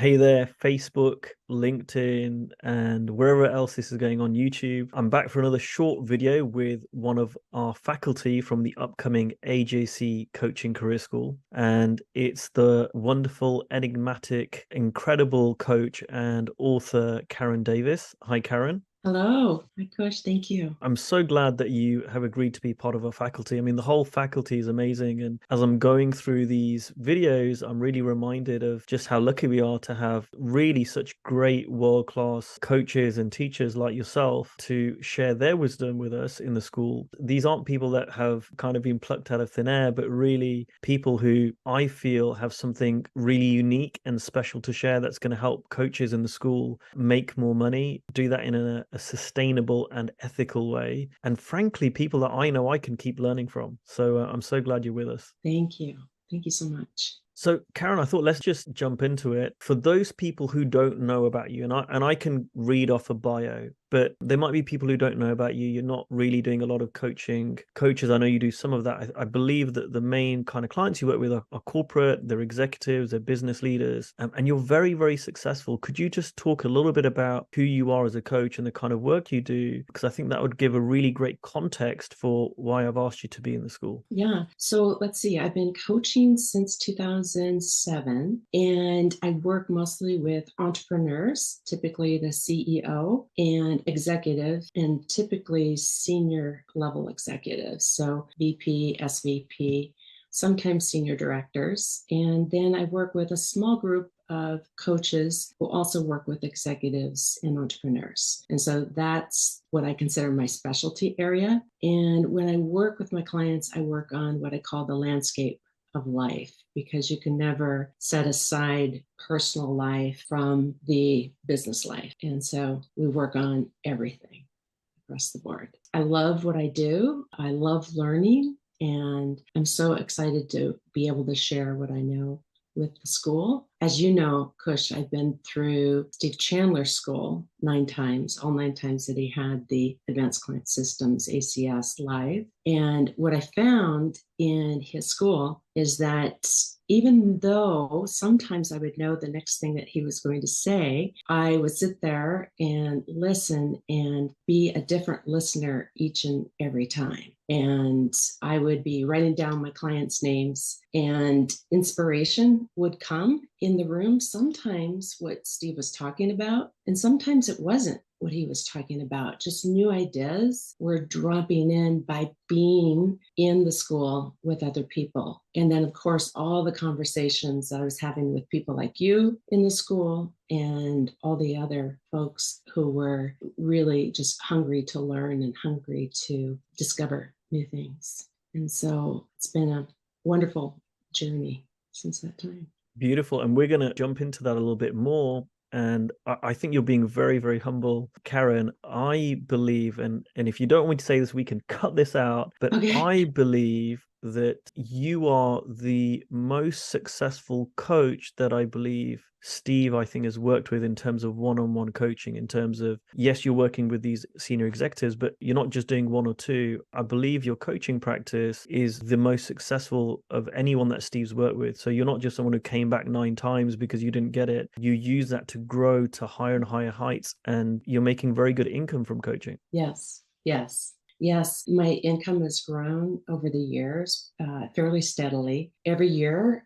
Hey there, Facebook, LinkedIn, and wherever else this is going on YouTube. I'm back for another short video with one of our faculty from the upcoming AJC Coaching Career School. And it's the wonderful, enigmatic, incredible coach and author, Karen Davis. Hi, Karen. Hello, my coach. Thank you. I'm so glad that you have agreed to be part of our faculty. I mean, the whole faculty is amazing. And as I'm going through these videos, I'm really reminded of just how lucky we are to have really such great world-class coaches and teachers like yourself to share their wisdom with us in the school. These aren't people that have kind of been plucked out of thin air, but really people who I feel have something really unique and special to share that's going to help coaches in the school make more money, do that in a sustainable and ethical way. And frankly, people that I know I can keep learning from. So I'm so glad you're with us. Thank you. Thank you so much. So, Karen, I thought let's just jump into it. For those people who don't know about you, and I can read off a bio, but there might be people who don't know about you. You're not really doing a lot of coaching. Coaches, I know you do some of that. I believe that the main kind of clients you work with are corporate, they're executives, they're business leaders, and you're very, very successful. Could you just talk a little bit about who you are as a coach and the kind of work you do? Because I think that would give a really great context for why I've asked you to be in the school. Yeah. So let's see. I've been coaching since 2007, and I work mostly with entrepreneurs, typically the CEO, and executive, and typically senior level executives. So VP, SVP, sometimes senior directors. And then I work with a small group of coaches who also work with executives and entrepreneurs. And so that's what I consider my specialty area. And when I work with my clients, I work on what I call the landscape of life, because you can never set aside personal life from the business life. And so we work on everything across the board. I love what I do. I love learning, and I'm so excited to be able to share what I know with the school. As you know, Kush, I've been through Steve Chandler's school 9 times, all 9 times that he had the Advanced Client Systems, ACS, live. And what I found in his school is that even though sometimes I would know the next thing that he was going to say, I would sit there and listen and be a different listener each and every time. And I would be writing down my clients' names, and inspiration would come in the room. Sometimes what Steve was talking about, and sometimes it wasn't what he was talking about. Just new ideas were dropping in by being in the school with other people. And then, of course, all the conversations that I was having with people like you in the school and all the other folks who were really just hungry to learn and hungry to discover new things. And so it's been a wonderful journey since that time. Beautiful. And we're going to jump into that a little bit more. And I think you're being very, very humble, Karen. I believe, and if you don't want me to say this, we can cut this out, but Okay. I believe that you are the most successful coach that I believe Steve, I think, has worked with in terms of one-on-one coaching, in terms of, yes, you're working with these senior executives, but you're not just doing one or two. I believe your coaching practice is the most successful of anyone that Steve's worked with. So you're not just someone who came back 9 times because you didn't get it. You use that to grow to higher and higher heights, and you're making very good income from coaching. Yes, yes. Yes, my income has grown over the years fairly steadily. Every year,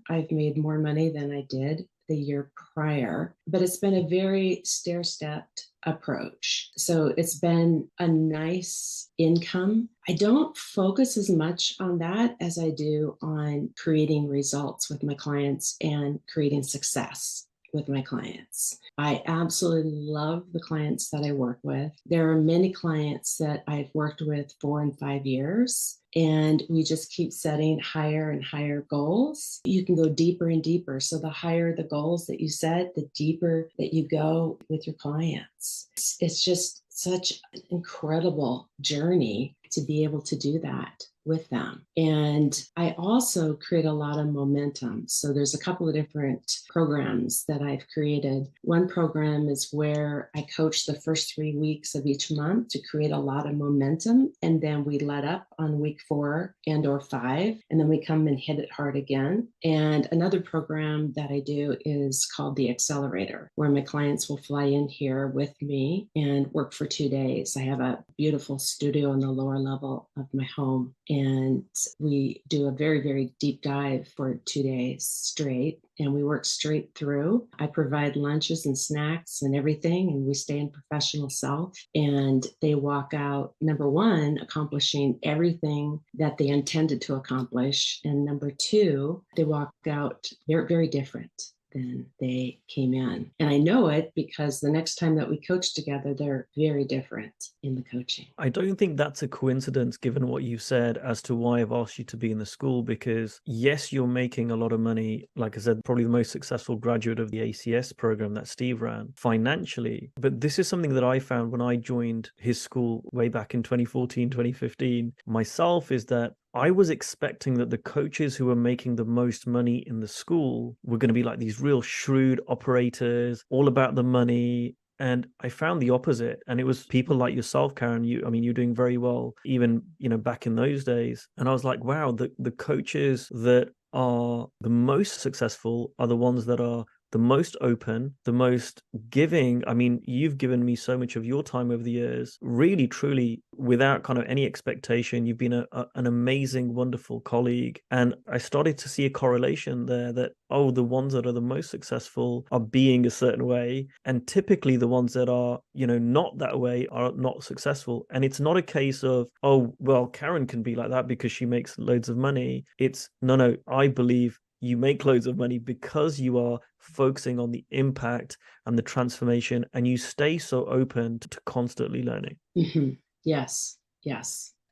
I've made more money than I did the year prior, but it's been a very stair-stepped approach. So it's been a nice income. I don't focus as much on that as I do on creating results with my clients and creating success with my clients. I absolutely love the clients that I work with. There are many clients that I've worked with 4 and 5 years, and we just keep setting higher and higher goals. You can go deeper and deeper. So the higher the goals that you set, the deeper that you go with your clients. It's just such an incredible journey to be able to do that with them. And I also create a lot of momentum. So there's a couple of different programs that I've created. One program is where I coach the first 3 weeks of each month to create a lot of momentum. And then we let up on week 4 and or 5, and then we come and hit it hard again. And another program that I do is called the Accelerator, where my clients will fly in here with me and work for 2 days. I have a beautiful studio on the lower level of my home, and we do a very, very deep dive for 2 days straight, and we work straight through. I provide lunches and snacks and everything, and we stay in professional self, and they walk out, number one, accomplishing everything that they intended to accomplish, and number two, they walk out very, very different than they came in. And I know it because the next time that we coach together, they're very different in the coaching. I don't think that's a coincidence given what you said as to why I've asked you to be in the school, because yes, you're making a lot of money. Like I said, probably the most successful graduate of the ACS program that Steve ran financially. But this is something that I found when I joined his school way back in 2014, 2015 myself, is that I was expecting that the coaches who were making the most money in the school were going to be like these real shrewd operators, all about the money. And I found the opposite. And it was people like yourself, Karen. You're doing very well, even, back in those days. And I was like, wow, the coaches that are the most successful are the ones that are the most open, the most giving. I mean, you've given me so much of your time over the years, really, truly, without kind of any expectation. You've been an amazing, wonderful colleague. And I started to see a correlation there that, oh, the ones that are the most successful are being a certain way. And typically the ones that are, not that way are not successful. And it's not a case of, oh, well, Karen can be like that because she makes loads of money. It's no, I believe you make loads of money because you are focusing on the impact and the transformation, and you stay so open to constantly learning. Mm-hmm. Yes,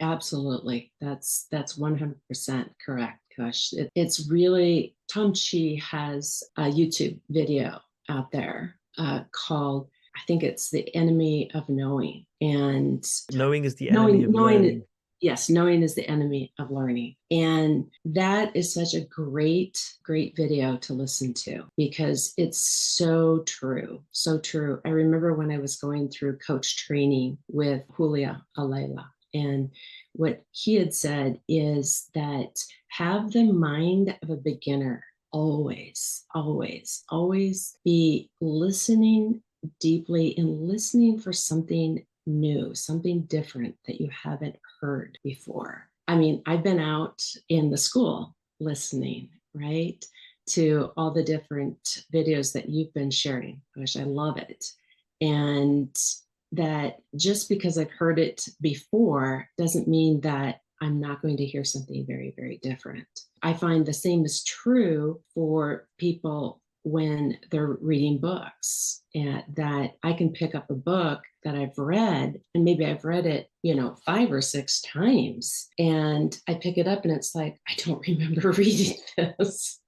absolutely. That's 100% correct, Kush. It's really, Tom Chi has a YouTube video out there called, I think it's The Enemy of Knowing. And knowing is the enemy of learning. Yes, knowing is the enemy of learning. And that is such a great, great video to listen to because it's so true. So true. I remember when I was going through coach training with Julia Alayla, and what he had said is that have the mind of a beginner. Always, always, always be listening deeply and listening for something new, something different that you haven't heard before. I mean, I've been out in the school listening, right, to all the different videos that you've been sharing, which I love it. And that just because I've heard it before doesn't mean that I'm not going to hear something very, very different. I find the same is true for people when they're reading books, and that I can pick up a book that I've read, and maybe I've read it, 5 or 6 times, and I pick it up and it's like, I don't remember reading this.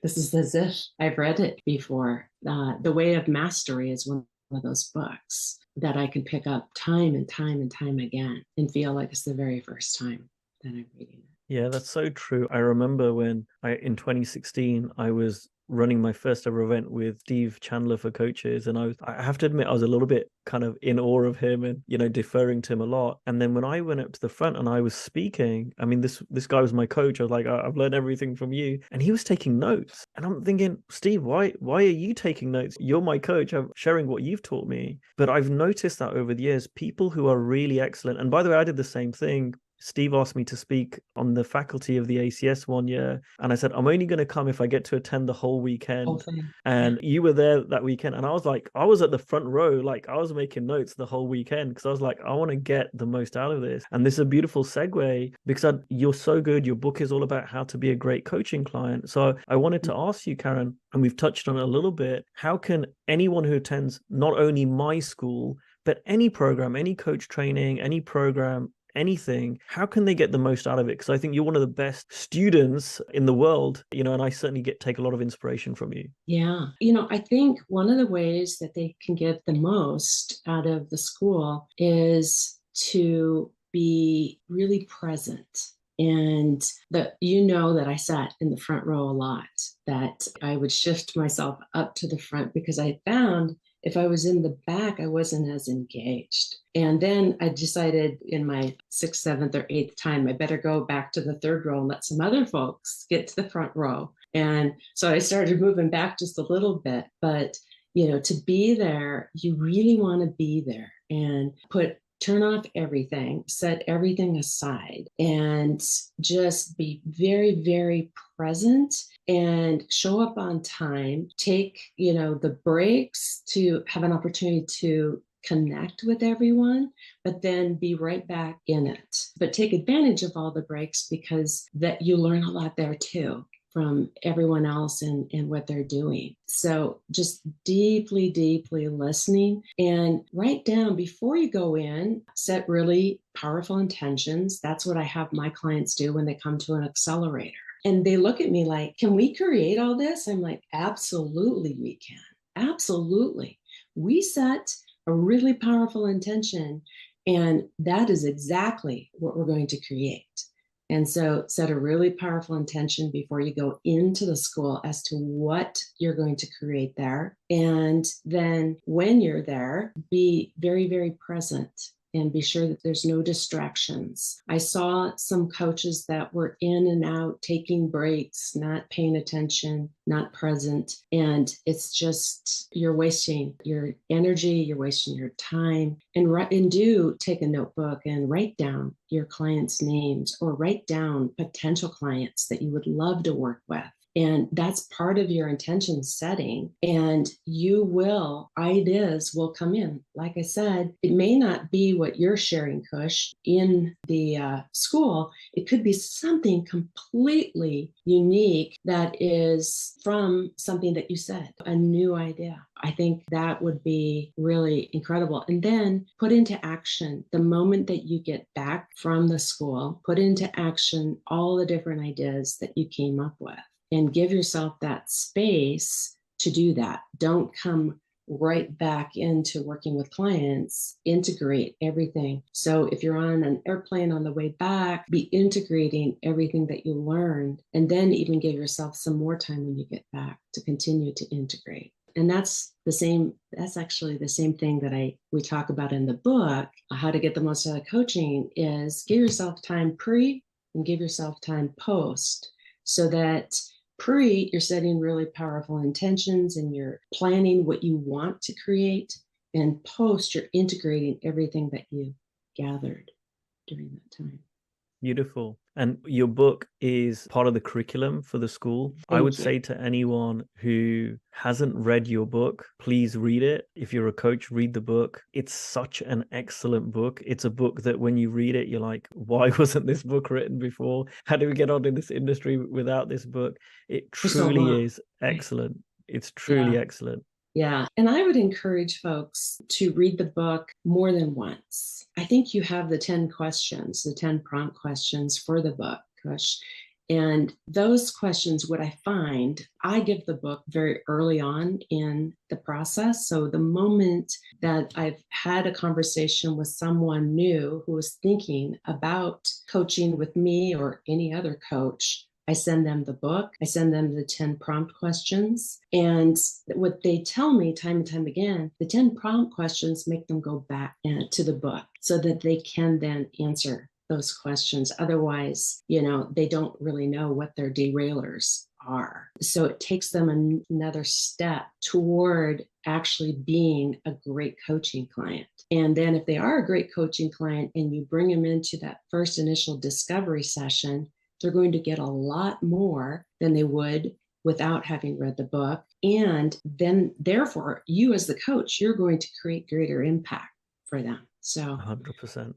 This is as if I've read it before. The Way of Mastery is one of those books that I can pick up time and time and time again and feel like it's the very first time that I'm reading it. Yeah, that's so true. I remember when in 2016, I was running my first ever event with Steve Chandler for coaches. And I have to admit, I was a little bit kind of in awe of him and, deferring to him a lot. And then when I went up to the front and I was speaking, I mean, this guy was my coach. I was like, I've learned everything from you. And he was taking notes. And I'm thinking, Steve, why are you taking notes? You're my coach. I'm sharing what you've taught me. But I've noticed that over the years, people who are really excellent, and by the way, I did the same thing. Steve asked me to speak on the faculty of the ACS one year. And I said, I'm only going to come if I get to attend the whole weekend. And you were there that weekend. And I was like, I was at the front row. Like I was making notes the whole weekend because I was like, I want to get the most out of this. And this is a beautiful segue because you're so good. Your book is all about how to be a great coaching client. So I wanted to ask you, Karen, and we've touched on it a little bit, how can anyone who attends not only my school, but any program, any coach training, any program, anything, how can they get the most out of it? Because I think you're one of the best students in the world, and I certainly take a lot of inspiration from you. Yeah. I think one of the ways that they can get the most out of the school is to be really present And that I sat in the front row a lot, that I would shift myself up to the front because I found if I was in the back, I wasn't as engaged. And then I decided in my sixth, seventh, or eighth time, I better go back to the third row and let some other folks get to the front row. And so I started moving back just a little bit. But, to be there, you really want to be there and turn off everything, set everything aside, and just be very, very present and show up on time. Take, the breaks to have an opportunity to connect with everyone, but then be right back in it. But take advantage of all the breaks because that you learn a lot there too from everyone else and what they're doing. So just deeply, deeply listening, and write down before you go in, set really powerful intentions. That's what I have my clients do when they come to an accelerator. And they look at me like, can we create all this? I'm like, absolutely we can. Absolutely. We set a really powerful intention, and that is exactly what we're going to create. And so set a really powerful intention before you go into the school as to what you're going to create there. And then when you're there, be very, very present and be sure that there's no distractions. I saw some coaches that were in and out, taking breaks, not paying attention, not present. And it's just, you're wasting your energy, you're wasting your time. And do take a notebook and write down your clients' names or write down potential clients that you would love to work with. And that's part of your intention setting. And ideas will come in. Like I said, it may not be what you're sharing, Kush, in the school. It could be something completely unique that is from something that you said, a new idea. I think that would be really incredible. And then put into action the moment that you get back from the school, put into action all the different ideas that you came up with. And give yourself that space to do that. Don't come right back into working with clients. Integrate everything. So if you're on an airplane on the way back, be integrating everything that you learned, and then even give yourself some more time when you get back to continue to integrate. And that's actually the same thing that we talk about in the book, How to Get the Most Out of Coaching, is give yourself time pre and give yourself time post, so that pre, you're setting really powerful intentions and you're planning what you want to create. And post, you're integrating everything that you gathered during that time. Beautiful. And your book is part of the curriculum for the school. I would say to anyone who hasn't read your book, please read it. If you're a coach, read the book. It's such an excellent book. It's a book that when you read it, you're like, why wasn't this book written before? How do we get on in this industry without this book? It truly is excellent. It's truly excellent. Yeah. And I would encourage folks to read the book more than once. I think you have the 10 questions, the 10 prompt questions for the book, Kush. And those questions, what I find, I give the book very early on in the process. So the moment that I've had a conversation with someone new who is thinking about coaching with me or any other coach, I send them the book. I send them the 10 prompt questions. And what they tell me time and time again, the 10 prompt questions make them go back to the book so that they can then answer those questions. Otherwise, they don't really know what their derailers are. So it takes them another step toward actually being a great coaching client. And then if they are a great coaching client and you bring them into that first initial discovery session, they're going to get a lot more than they would without having read the book. And then therefore, you as the coach, you're going to create greater impact for them. So 100%.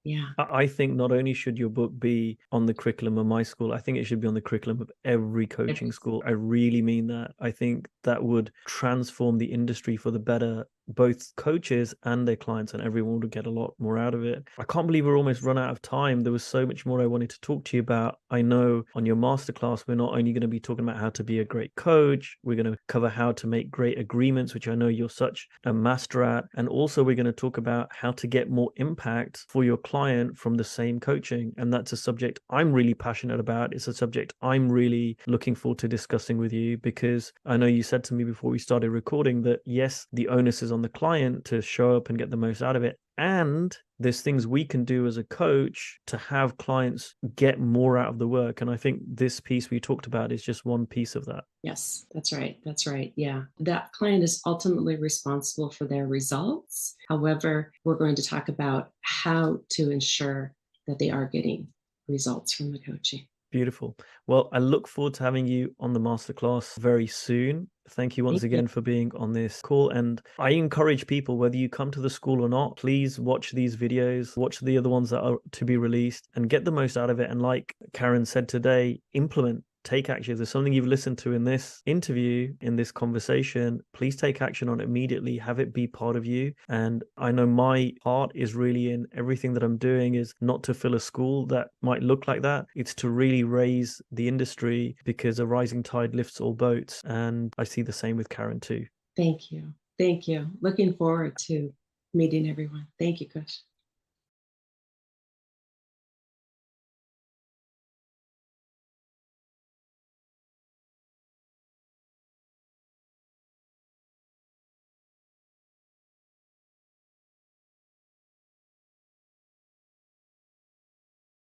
Yeah. I think not only should your book be on the curriculum of my school, I think it should be on the curriculum of every coaching school. I really mean that. I think that would transform the industry for the better both coaches and their clients, and everyone would get a lot more out of it. I can't believe we're almost run out of time. There was so much more I wanted to talk to you about. I know on your masterclass, we're not only going to be talking about how to be a great coach, we're going to cover how to make great agreements, which I know you're such a master at. And also we're going to talk about how to get more impact for your client from the same coaching. And that's a subject I'm really passionate about. It's a subject I'm really looking forward to discussing with you, because I know you said to me before we started recording that yes, the onus is on the client to show up and get the most out of it. And there's things we can do as a coach to have clients get more out of the work. And I think this piece we talked about is just one piece of that. Yes, that's right. That's right. Yeah. That client is ultimately responsible for their results. However, we're going to talk about how to ensure that they are getting results from the coaching. Beautiful. Well, I look forward to having you on the masterclass very soon. Thank you once Thank you. again for being on this call. And I encourage people, whether you come to the school or not, please watch these videos, watch the other ones that are to be released, and get the most out of it. And like Karen said today, implement. Take action. If there's something you've listened to in this interview, in this conversation, please take action on it immediately. Have it be part of you. And I know my heart is really in everything that I'm doing is not to fill a school that might look like that. It's to really raise the industry, because a rising tide lifts all boats. And I see the same with Karen too. Thank you. Thank you. Looking forward to meeting everyone. Thank you, Kush.